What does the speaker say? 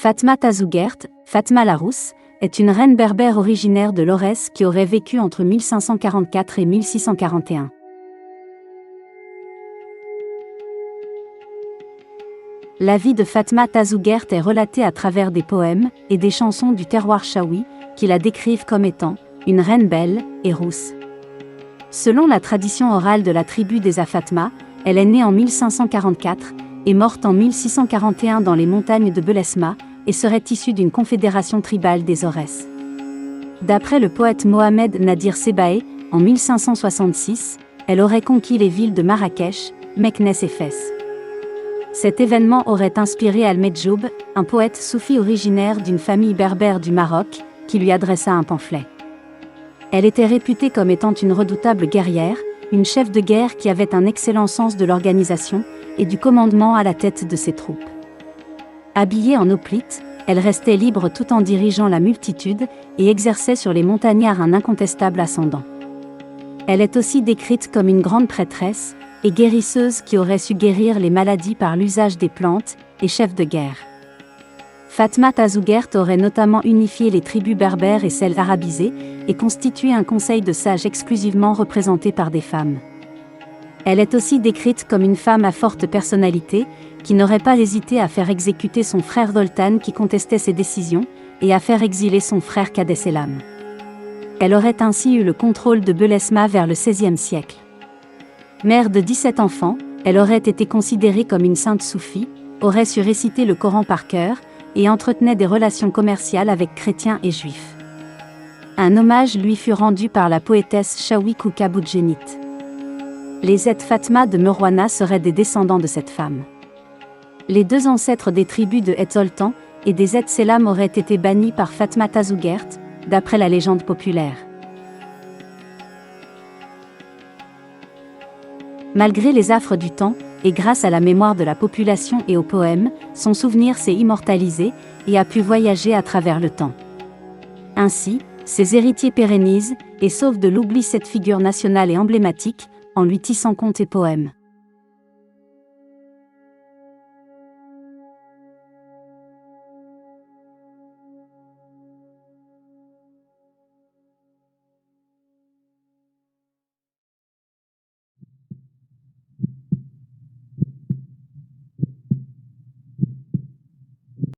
Fatma Tazougert, Fatma la Rousse, est une reine berbère originaire de Lorès qui aurait vécu entre 1544 et 1641. La vie de Fatma Tazougert est relatée à travers des poèmes et des chansons du terroir chaoui, qui la décrivent comme étant une reine belle et rousse. Selon la tradition orale de la tribu des Afatma, elle est née en 1544 et morte en 1641 dans les montagnes de Belesma et serait issue d'une confédération tribale des Aurès. D'après le poète Mohamed Nadir Sebae, en 1566, elle aurait conquis les villes de Marrakech, Meknès et Fès. Cet événement aurait inspiré Al-Medjoub, un poète soufi originaire d'une famille berbère du Maroc, qui lui adressa un pamphlet. Elle était réputée comme étant une redoutable guerrière, une chef de guerre qui avait un excellent sens de l'organisation et du commandement à la tête de ses troupes. Habillée en hoplite, elle restait libre tout en dirigeant la multitude et exerçait sur les montagnards un incontestable ascendant. Elle est aussi décrite comme une grande prêtresse et guérisseuse qui aurait su guérir les maladies par l'usage des plantes et chef de guerre. Fatma Tazougert aurait notamment unifié les tribus berbères et celles arabisées et constitué un conseil de sages exclusivement représenté par des femmes. Elle est aussi décrite comme une femme à forte personnalité, qui n'aurait pas hésité à faire exécuter son frère Zoltan qui contestait ses décisions, et à faire exiler son frère Kadesselam. Elle aurait ainsi eu le contrôle de Belesma vers le XVIe siècle. Mère de 17 enfants, elle aurait été considérée comme une sainte soufie, aurait su réciter le Coran par cœur, et entretenait des relations commerciales avec chrétiens et juifs. Un hommage lui fut rendu par la poétesse Chaoui Kouka Boudjenit. Les Et Fatma de Merouana seraient des descendants de cette femme. Les deux ancêtres des tribus de Et Zoltan et des Et Selam auraient été bannis par Fatma Tazougert, d'après la légende populaire. Malgré les affres du temps, et grâce à la mémoire de la population et aux poèmes, son souvenir s'est immortalisé et a pu voyager à travers le temps. Ainsi, ses héritiers pérennisent et sauvent de l'oubli cette figure nationale et emblématique, en lui tissant contes et poèmes.